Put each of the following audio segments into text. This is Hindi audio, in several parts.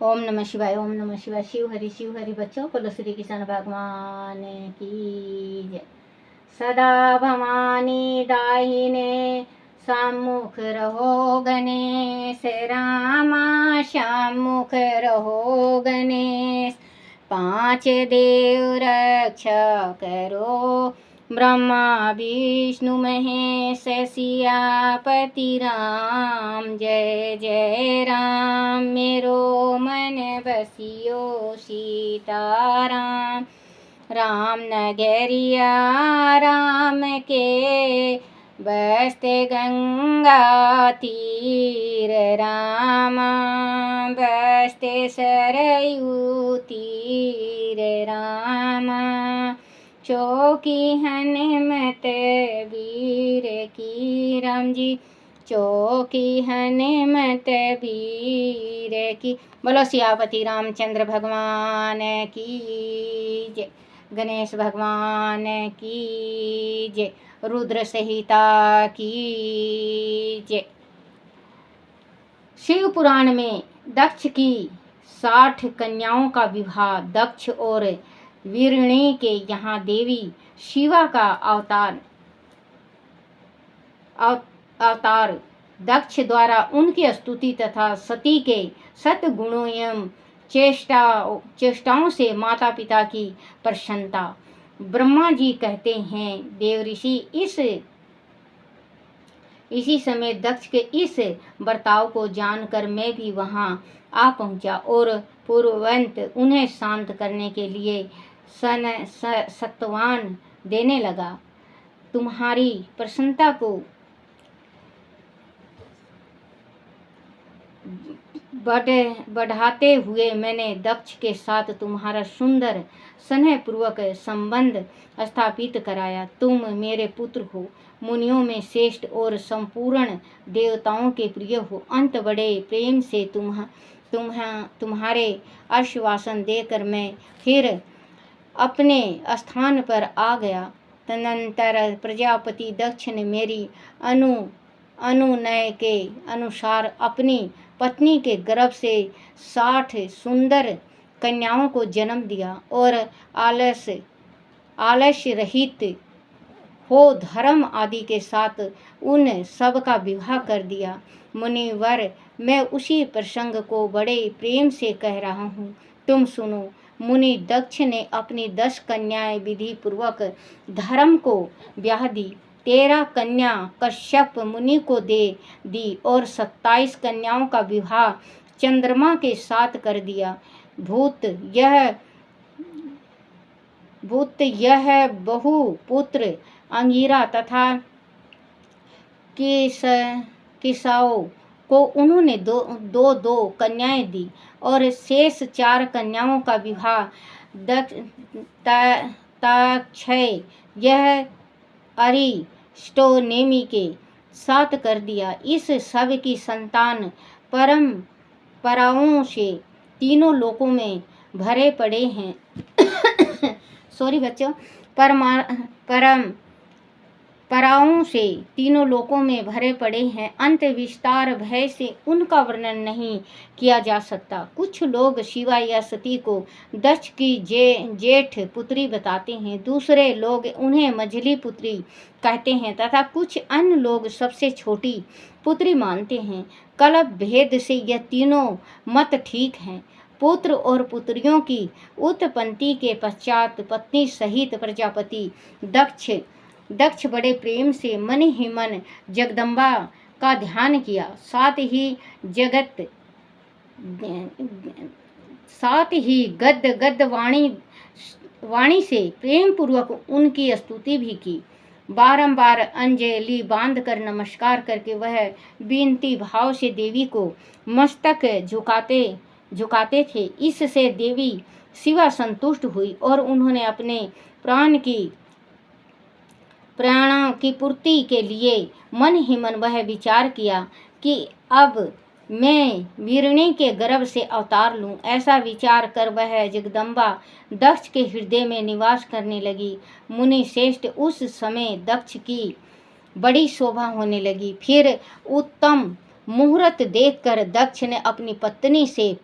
ओम नमः शिवाय, ओम नमः शिवाय। शिव हरि बच्चों, बोलो श्री कृष्ण भगवान की जय। सदा भवानी दाहिने सम्मुख रहो गणेश, रामा सम्मुख रहो गणेश। पांच देव रक्षा करो, ब्रह्मा विष्णु महेश, सियापति राम। जय जय राम, मेरो मन बसियो सीताराम। राम नगरिया राम के, बसते गंगा तीर रामा, बसते सरयू तीर रामा। चौकी हनुमत वीर की, राम जी चौकी हनुमत वीर की। बोलो सियापति रामचंद्र भगवान की जय। गणेश भगवान की जय। रुद्र संहिता की जय। शिव पुराण में दक्ष की 60 कन्याओं का विवाह दक्ष और वीरणी के यहाँ देवी शिवा का अवतार दक्ष द्वारा उनकी स्तुति तथा सती के सतगुणों एवं चेष्टाओं से माता पिता की प्रसन्नता। ब्रह्मा जी कहते हैं, देव ऋषि इसी समय दक्ष के इस बर्ताव को जानकर मैं भी वहां आ पहुंचा और पूर्ववंत उन्हें शांत करने के लिए सत्वान देने लगा। तुम्हारी प्रसन्नता को बढ़ाते हुए मैंने दक्ष के साथ तुम्हारा सुंदर स्नेहपूर्वक संबंध स्थापित कराया। तुम मेरे पुत्र हो, मुनियों में श्रेष्ठ और संपूर्ण देवताओं के प्रिय हो। अंत बड़े प्रेम से तुम्हारे आश्वासन देकर मैं फिर अपने स्थान पर आ गया। तदनंतर प्रजापति दक्ष ने मेरी अनुनय के अनुसार अपनी पत्नी के गर्भ से 60 सुंदर कन्याओं को जन्म दिया और आलस्य रहित हो धर्म आदि के साथ उन सब का विवाह कर दिया। मुनिवर, मैं उसी प्रसंग को बड़े प्रेम से कह रहा हूँ, तुम सुनो। मुनि दक्ष ने अपनी 10 कन्याएं विधि पूर्वक धर्म को ब्याह दी। 13 कन्या कश्यप मुनि को दे दी और 27 कन्याओं का विवाह चंद्रमा के साथ कर दिया। भूत यह बहुपुत्र अंगिरा तथा किसाओं को उन्होंने दो कन्याएं दी और शेष 4 कन्याओं का विवाह तक्षय यह अरिस्टोनेमी के साथ कर दिया। इस सब की संतान परंपराओं से तीनों लोकों में भरे पड़े हैं। सॉरी बच्चों, परंपराओं से तीनों लोकों में भरे पड़े हैं। अंत विस्तार भय से उनका वर्णन नहीं किया जा सकता। कुछ लोग शिवा या सती को दक्ष की जेठ पुत्री बताते हैं, दूसरे लोग उन्हें मझली पुत्री कहते हैं तथा कुछ अन्य लोग सबसे छोटी पुत्री मानते हैं। कल्प भेद से यह तीनों मत ठीक हैं। पुत्र और पुत्रियों की उत्पत्ति के पश्चात पत्नी सहित प्रजापति दक्ष बड़े प्रेम से मन ही मन जगदम्बा का ध्यान किया। साथ ही गद वाणी से प्रेम पूर्वक उनकी स्तुति भी की। बारंबार अंजलि बांधकर नमस्कार करके वह विनती भाव से देवी को मस्तक झुकाते थे। इससे देवी शिवा संतुष्ट हुई और उन्होंने अपने प्राणों की पूर्ति के लिए मन ही मन वह विचार किया कि अब मैं वीरणी के गर्भ से अवतार लूं। ऐसा विचार कर वह जगदम्बा दक्ष के हृदय में निवास करने लगी। मुनि श्रेष्ठ, उस समय दक्ष की बड़ी शोभा होने लगी। फिर उत्तम मुहूर्त देखकर दक्ष ने अपनी पत्नी से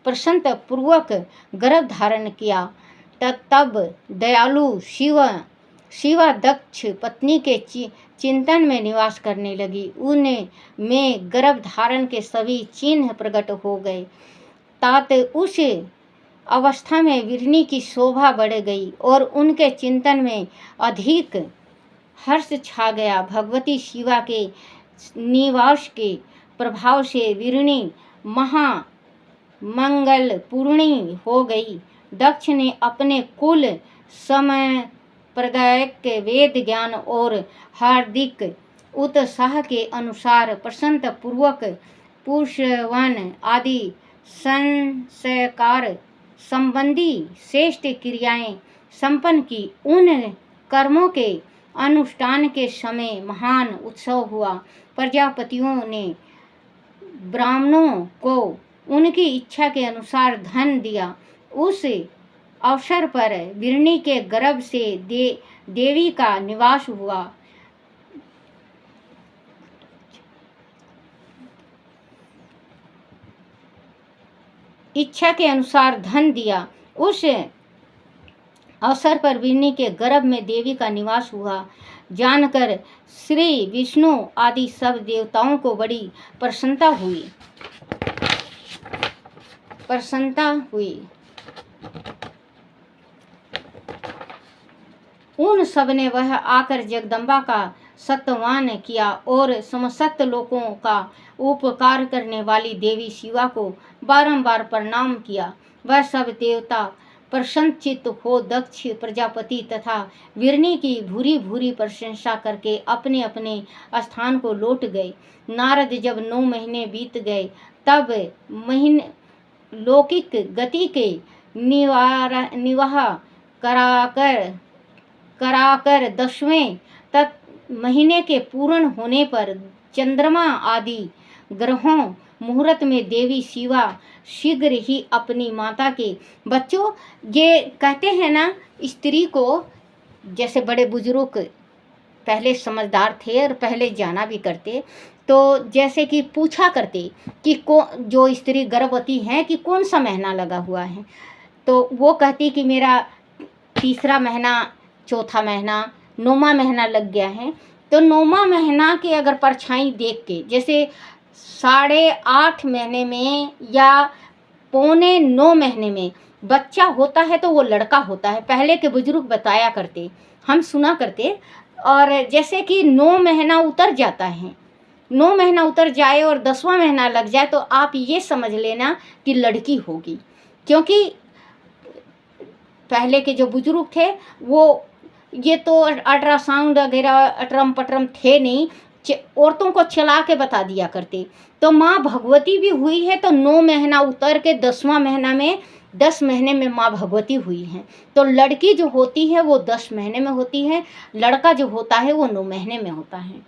प्रसन्न पूर्वक गर्भ धारण किया। तब दयालु शिवा दक्ष पत्नी के चिंतन में निवास करने लगी। उन्हें में गर्भ धारण के सभी चिन्ह प्रकट हो गए। तात उस अवस्था में विरणी की शोभा बढ़ गई और उनके चिंतन में अधिक हर्ष छा गया। भगवती शिवा के निवास के प्रभाव से विरणी महामंगल पूर्णी हो गई। दक्ष ने अपने कुल समय प्रदायक वेद ज्ञान और हार्दिक उत्साह के अनुसार प्रसन्न पूर्वक पुष्पवन आदि संस्कार संबंधी श्रेष्ठ क्रियाएं संपन्न की। उन कर्मों के अनुष्ठान के समय महान उत्सव हुआ। प्रजापतियों ने ब्राह्मणों को उनकी इच्छा के अनुसार धन दिया। उस अवसर पर विरणी के गर्भ से देवी का निवास हुआ। इच्छा के अनुसार धन दिया। उस अवसर पर विरणी के गर्भ में देवी का निवास हुआ जानकर श्री विष्णु आदि सब देवताओं को बड़ी प्रसन्नता हुई। उन सब ने वह आकर जगदम्बा का सत्वान किया और समस्त लोगों का उपकार करने वाली देवी शिवा को बारंबार प्रणाम किया। वह सब देवता प्रसन्नचित्त हो दक्ष प्रजापति तथा विरणी की भूरी भूरी प्रशंसा करके अपने अपने स्थान को लौट गए। नारद जब 9 महीने बीत गए तब लौकिक गति के निर्वाह कराकर 10वें तक महीने के पूर्ण होने पर चंद्रमा आदि ग्रहों मुहूर्त में देवी शिवा शीघ्र ही अपनी माता के बच्चों, ये कहते हैं ना, स्त्री को जैसे बड़े बुजुर्ग पहले समझदार थे और पहले जाना भी करते, तो जैसे कि पूछा करते कि जो स्त्री गर्भवती है कि कौन सा महीना लगा हुआ है, तो वो कहती कि मेरा 3रा महीना, 4था महीना, 9वां महीना लग गया है। तो 9वां महीना के अगर परछाई देख के, जैसे 8.5 महीने में या 8.25 महीने में बच्चा होता है तो वो लड़का होता है, पहले के बुजुर्ग बताया करते, हम सुना करते। और जैसे कि 9 महीना उतर जाता है, 9 महीना उतर जाए और 10वां महीना लग जाए तो आप ये समझ लेना कि लड़की होगी, क्योंकि पहले के जो बुजुर्ग थे वो ये तो अल्ट्रासाउंड वगैरह अटरम पटरम थे नहीं, औरतों को चला के बता दिया करते। तो माँ भगवती भी हुई है तो 9 महीना उतर के 10वां महीना में 10 महीने में माँ भगवती हुई है। तो लड़की जो होती है वो 10 महीने में होती है, लड़का जो होता है वो 9 महीने में होता है।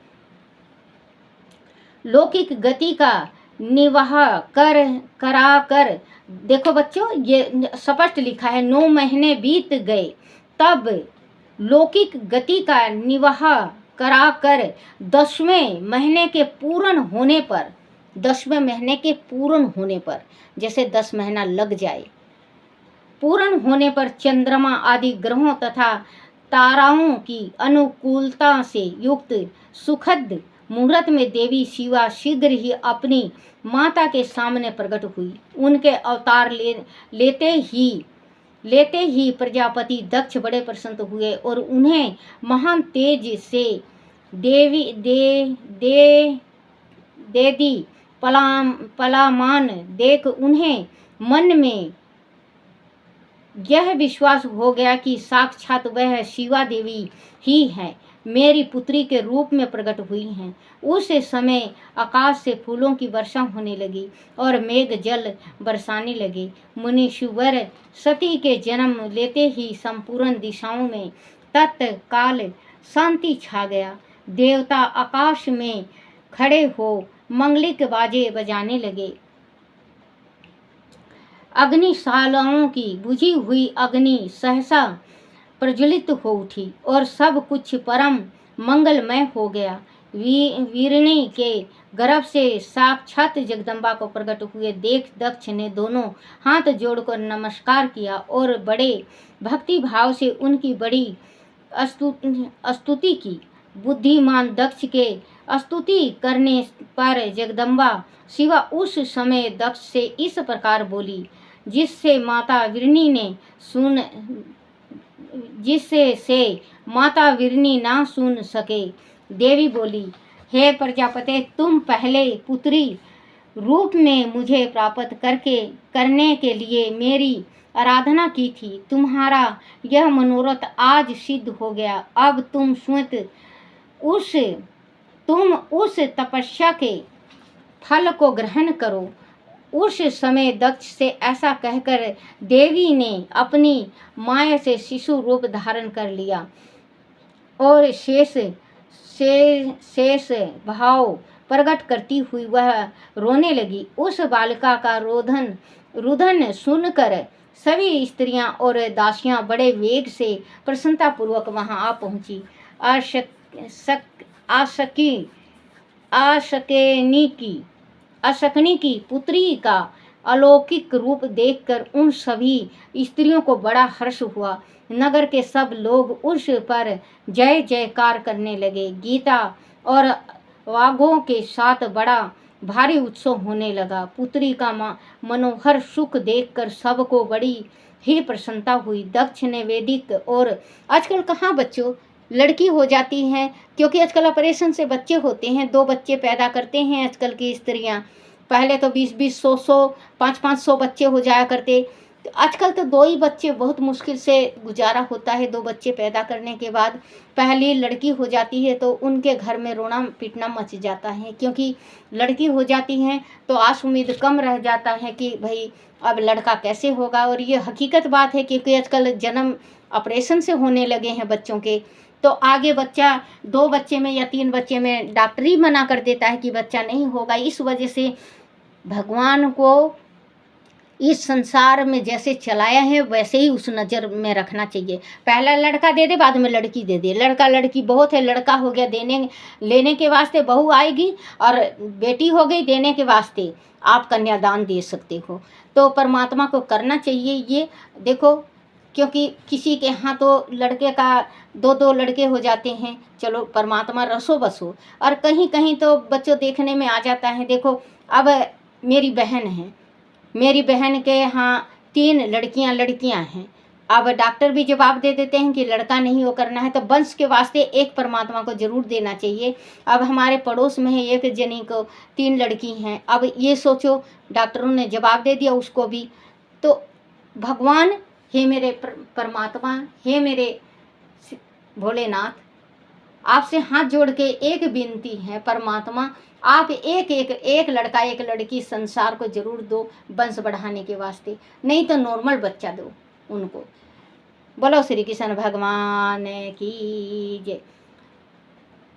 लौकिक गति का निर्वाह कराकर, देखो बच्चों ये स्पष्ट लिखा है, 9 महीने बीत गए तब लौकिक गति का निर्वाह कराकर 10वें महीने के पूर्ण होने पर, 10वें महीने के पूर्ण होने पर, जैसे 10 महीना लग जाए, पूर्ण होने पर चंद्रमा आदि ग्रहों तथा ताराओं की अनुकूलता से युक्त सुखद मुहूर्त में देवी शिवा शीघ्र ही अपनी माता के सामने प्रकट हुई। उनके अवतार लेते ही प्रजापति दक्ष बड़े प्रसन्न हुए और उन्हें महान तेज से देदी पलामान देख उन्हें मन में यह विश्वास हो गया कि साक्षात वह शिवा देवी ही है, मेरी पुत्री के रूप में प्रकट हुई हैं। उस समय आकाश से फूलों की वर्षा होने लगी और मेघ जल बरसाने लगे। मुनीश्वर सती के जन्म लेते ही संपूर्ण दिशाओं में तत्काल शांति छा गया। देवता आकाश में खड़े हो मंगलिक बाजे बजाने लगे। अग्निशालाओं की बुझी हुई अग्नि सहसा प्रज्वलित हो उठी और सब कुछ परम मंगलमय हो गया। वीरणी के गर्भ से साक्षात जगदम्बा को प्रकट हुए देख दक्ष ने दोनों हाथ जोड़कर नमस्कार किया और बड़े भक्ति भाव से उनकी बड़ी स्तुति की। बुद्धिमान दक्ष के स्तुति करने पर जगदम्बा शिवा उस समय दक्ष से इस प्रकार बोली, जिससे माता वीरनी ना सुन सके। देवी बोली, हे प्रजापते, तुम पहले पुत्री रूप में मुझे प्राप्त करने के लिए मेरी आराधना की थी। तुम्हारा यह मनोरथ आज सिद्ध हो गया। अब तुम उस तपस्या के फल को ग्रहण करो। उस समय दक्ष से ऐसा कहकर देवी ने अपनी माया से शिशु रूप धारण कर लिया और शेष भाव प्रकट करती हुई वह रोने लगी। उस बालिका का रुदन सुनकर सभी स्त्रियां और दासियां बड़े वेग से प्रसन्नतापूर्वक वहां आ पहुंची। अशकनी की पुत्री का अलौकिक रूप देखकर उन सभी स्त्रियों को बड़ा हर्ष हुआ। नगर के सब लोग उस पर जय जयकार करने लगे। गीता और वाघों के साथ बड़ा भारी उत्सव होने लगा। पुत्री का मनोहर सुख देखकर सबको बड़ी ही प्रसन्नता हुई। दक्ष ने वैदिक और आजकल कहाँ बच्चों लड़की हो जाती हैं, क्योंकि आजकल ऑपरेशन से बच्चे होते हैं, 2 बच्चे पैदा करते हैं आजकल की स्त्रियां। पहले तो 20-20, 100-100, 500-500 बच्चे हो जाया करते। तो आजकल तो 2 ही बच्चे बहुत मुश्किल से गुजारा होता है। 2 बच्चे पैदा करने के बाद पहली लड़की हो जाती है तो उनके घर में रोना पीटना मच जाता है, क्योंकि लड़की हो जाती है तो आस उम्मीद कम रह जाता है कि भाई अब लड़का कैसे होगा। और ये हकीकत बात है, क्योंकि आजकल जन्म ऑपरेशन से होने लगे हैं बच्चों के। तो आगे बच्चा 2 बच्चे में या 3 बच्चे में डॉक्टर ही मना कर देता है कि बच्चा नहीं होगा। इस वजह से भगवान को इस संसार में जैसे चलाया है वैसे ही उस नज़र में रखना चाहिए। पहला लड़का दे दे, बाद में लड़की दे दे। लड़का लड़की बहुत है, लड़का हो गया लेने के वास्ते बहू आएगी, और बेटी हो गई देने के वास्ते आप कन्यादान दे सकते हो। तो परमात्मा को करना चाहिए ये। देखो, क्योंकि किसी के यहाँ तो लड़के का 2-2 लड़के हो जाते हैं, चलो परमात्मा रसो बसो। और कहीं कहीं तो बच्चों देखने में आ जाता है। देखो, अब मेरी बहन के यहाँ 3 लड़कियां हैं। अब डॉक्टर भी जवाब दे देते हैं कि लड़का नहीं हो करना है, तो वंश के वास्ते एक परमात्मा को जरूर देना चाहिए। अब हमारे पड़ोस में है एक जनी को 3 लड़की हैं। अब ये सोचो, डॉक्टरों ने जवाब दे दिया उसको भी। तो भगवान, हे मेरे परमात्मा, हे मेरे भोलेनाथ, आपसे हाथ जोड़ के एक विनती है, परमात्मा आप एक लड़का एक लड़की संसार को जरूर दो वंश बढ़ाने के वास्ते, नहीं तो नॉर्मल बच्चा दो उनको। बोलो श्री कृष्ण भगवान की जय।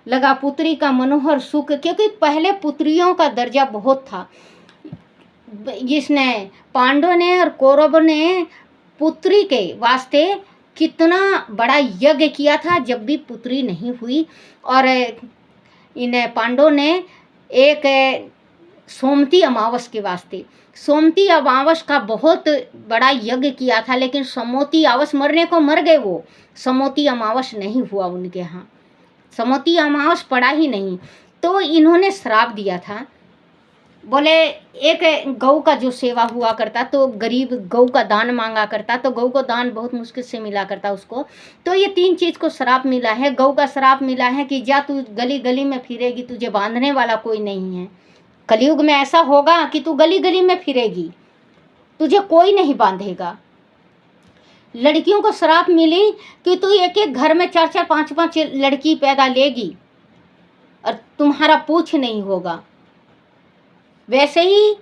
लगा पुत्री का मनोहर सुख, क्योंकि पहले पुत्रियों का दर्जा बहुत था। जिसने पांडवों ने और कौरवों ने पुत्री के वास्ते कितना बड़ा यज्ञ किया था जब भी पुत्री नहीं हुई। और इन पांडवों ने एक सोमती अमावस के वास्ते सोमती अमावस का बहुत बड़ा यज्ञ किया था, लेकिन समोती अमावस मरने को मर गए। वो समोती अमावस नहीं हुआ उनके यहाँ, समोती अमावस पड़ा ही नहीं। तो इन्होंने श्राप दिया था, बोले एक गौ का जो सेवा हुआ करता तो गरीब गौ का दान मांगा करता, तो गौ को दान बहुत मुश्किल से मिला करता उसको। तो ये 3 चीज़ को श्राप मिला है। गौ का श्राप मिला है कि जा तू गली गली में फिरेगी, तुझे बांधने वाला कोई नहीं है। कलयुग में ऐसा होगा कि तू गली गली में फिरेगी, तुझे कोई नहीं बांधेगा। लड़कियों को श्राप मिली कि तू एक एक घर में 4-4, 5-5 लड़की पैदा लेगी और तुम्हारा पूछ नहीं होगा। वैसे ही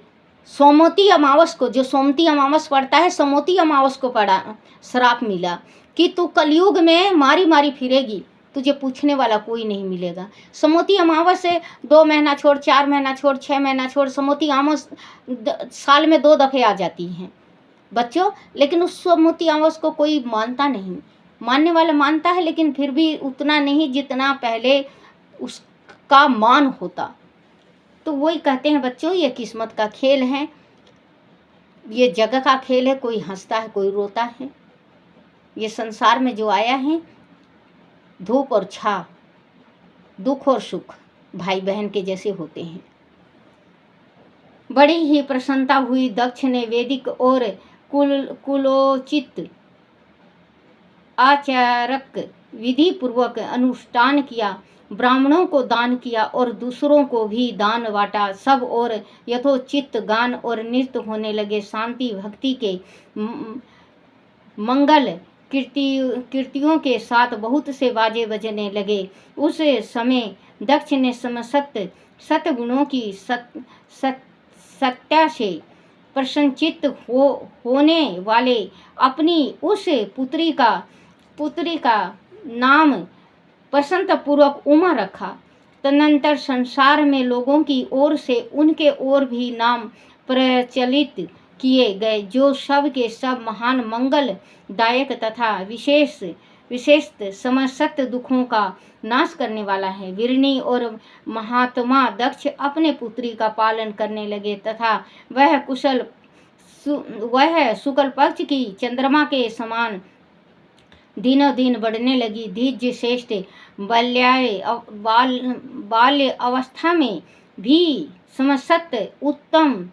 सोमवती अमावस को, जो सोमती अमावस पड़ता है, सोमवती अमावस को पड़ा श्राप मिला कि तू कलयुग में मारी मारी फिरेगी, तुझे पूछने वाला कोई नहीं मिलेगा। सोमवती अमावस से 2 महीना छोड़, 4 महीना छोड़, 6 महीना छोड़, सोमवती अमावस साल में 2 दफ़े आ जाती हैं बच्चों। लेकिन उस सोमवती अमावस को कोई मानता नहीं, मानने वाला मानता है लेकिन फिर भी उतना नहीं जितना पहले उस का मान होता। तो वही कहते हैं बच्चों, ये किस्मत का खेल है, ये जग का खेल है, कोई हंसता है कोई रोता है। ये संसार में जो आया है, धूप और छाँव, दुख और सुख भाई बहन के जैसे होते हैं। बड़ी ही प्रसन्नता हुई। दक्ष ने वैदिक और कुलोचित आचारक विधि पूर्वक अनुष्ठान किया, ब्राह्मणों को दान किया और दूसरों को भी दान बांटा। सब और यथोचित गान और नृत्य होने लगे। शांति भक्ति के मंगल कीर्तियों के साथ बहुत से बाजे बजने लगे। उस समय दक्ष ने समस्त सतगुणों की सत्ता से प्रसन्नचित्त होने वाले अपनी उस पुत्री का नाम प्रसन्नतापूर्वक उमा रखा। तदनंतर संसार में लोगों की ओर से उनके और भी नाम प्रचलित किए गए, जो सब के सब महान मंगलदायक तथा विशेषत समस्त दुखों का नाश करने वाला है। विरणी और महात्मा दक्ष अपने पुत्री का पालन करने लगे तथा वह शुक्ल पक्ष की चंद्रमा के समान दिनों दिन बढ़ने लगी। धीज्य श्रेष्ठ बाल्य अवस्था में भी समस्त उत्तम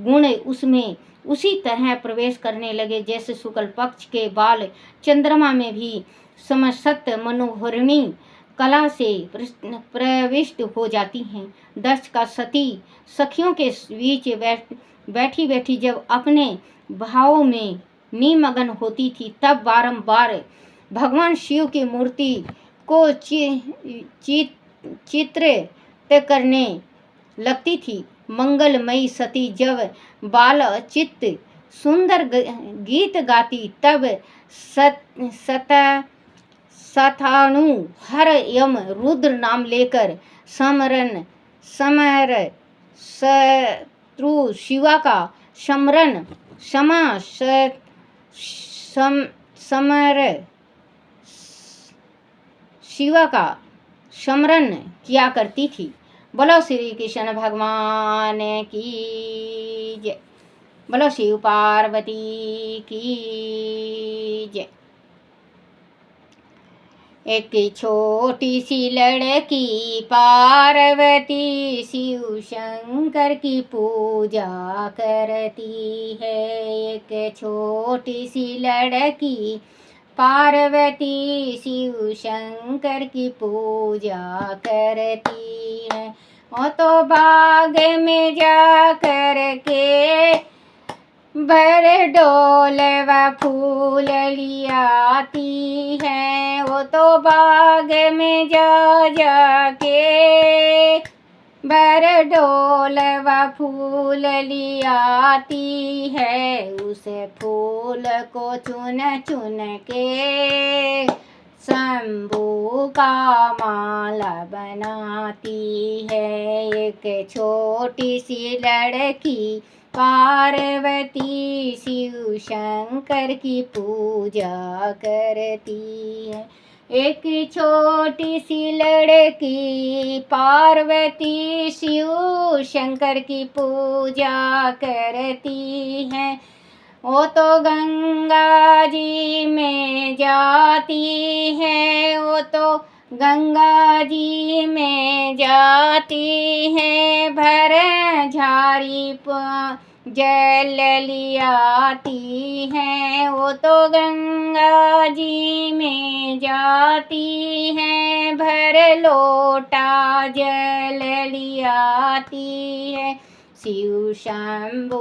गुण उसमें उसी तरह प्रवेश करने लगे जैसे शुक्ल पक्ष के बाल चंद्रमा में भी समस्त मनोहरिणी कला से प्रविष्ट हो जाती हैं। दक्ष का सती सखियों के बीच बैठी बैठी जब अपने भावों में निमग्न होती थी, तब बारंबार भगवान शिव की मूर्ति को चित्रित करने लगती थी। मंगलमयी सती जब बालचित सुंदर गीत गाती, तब शतानु हर यम रुद्र नाम लेकर शत्रु शिवा का स्मरण किया करती थी। बोलो श्री कृष्ण भगवान की जय। बोलो शिव पार्वती की जय। एक छोटी सी लड़की पार्वती शिव शंकर की पूजा करती है। एक छोटी सी लड़की पार्वती शिव शंकर की पूजा करती है। वो तो बाग में जा कर के भर डोल व फूल लियाती है। वो तो बाग में जा के भर डोल व फूल लियाती है। उस फूल को चुन चुन के शंभू का माला बनाती है। एक छोटी सी लड़की पार्वती शिव शंकर की पूजा करती है। एक छोटी सी लड़की पार्वती शिव शंकर की पूजा करती है। वो तो गंगा जी में जाती है। वो तो गंगा जी में जाती है। भर झारी जल लियाती है। वो तो गंगा जी में जाती है। भर लोटा जल लियाती है। शिव शंभू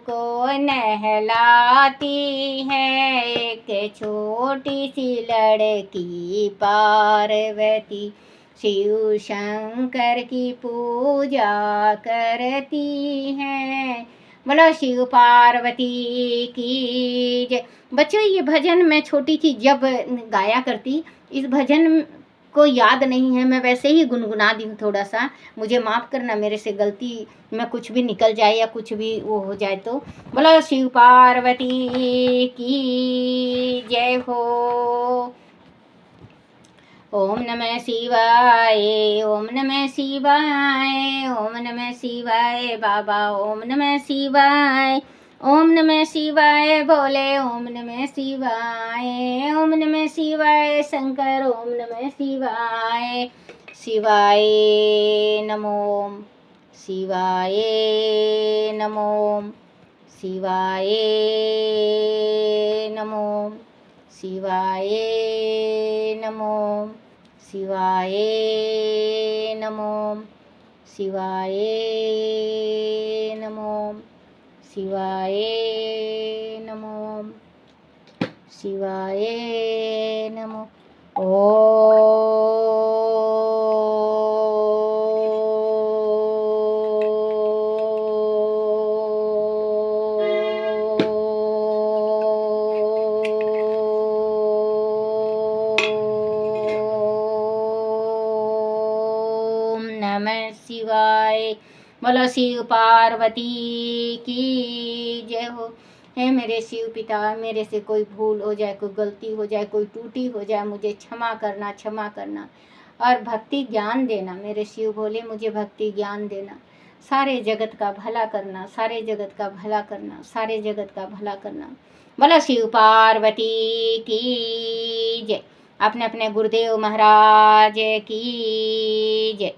को नहलाती है। एक छोटी सी लड़की पार्वती शिव शंकर की पूजा करती है। बोलो शिव पार्वती की जय। बच्चों, ये भजन मैं छोटी थी जब गाया करती। इस भजन को याद नहीं है, मैं वैसे ही गुनगुना दी हूँ थोड़ा सा। मुझे माफ़ करना, मेरे से गलती में कुछ भी निकल जाए या कुछ भी वो हो जाए तो। बोलो शिव पार्वती की जय हो। ओम नमः शिवाय, ओम नमः शिवाय, ओम नमः शिवाय बाबा, ओम नमः शिवाय, ओम नमः शिवाय भोले, ओम नमः शिवाय, ओम नमः शिवाय शंकर, ओम नमः शिवाय, शिवाय नमो, शिवाय नमो, शिवाय नमो, शिवाय नमो, शिवाय नमो, शिवाय नमो, शिवाय नमो, शिवाय नमो। ओम नमः शिवाय। बोलो शिव पार्वती की जय हो। हे मेरे शिव पिता, मेरे से कोई भूल हो जाए, कोई गलती हो जाए, कोई टूटी हो जाए, मुझे क्षमा करना, क्षमा करना और भक्ति ज्ञान देना। मेरे शिव भोले मुझे भक्ति ज्ञान देना, सारे जगत का भला करना, सारे जगत का भला करना, सारे जगत का भला करना। बोलो शिव पार्वती की जय। अपने अपने गुरुदेव महाराज की जय।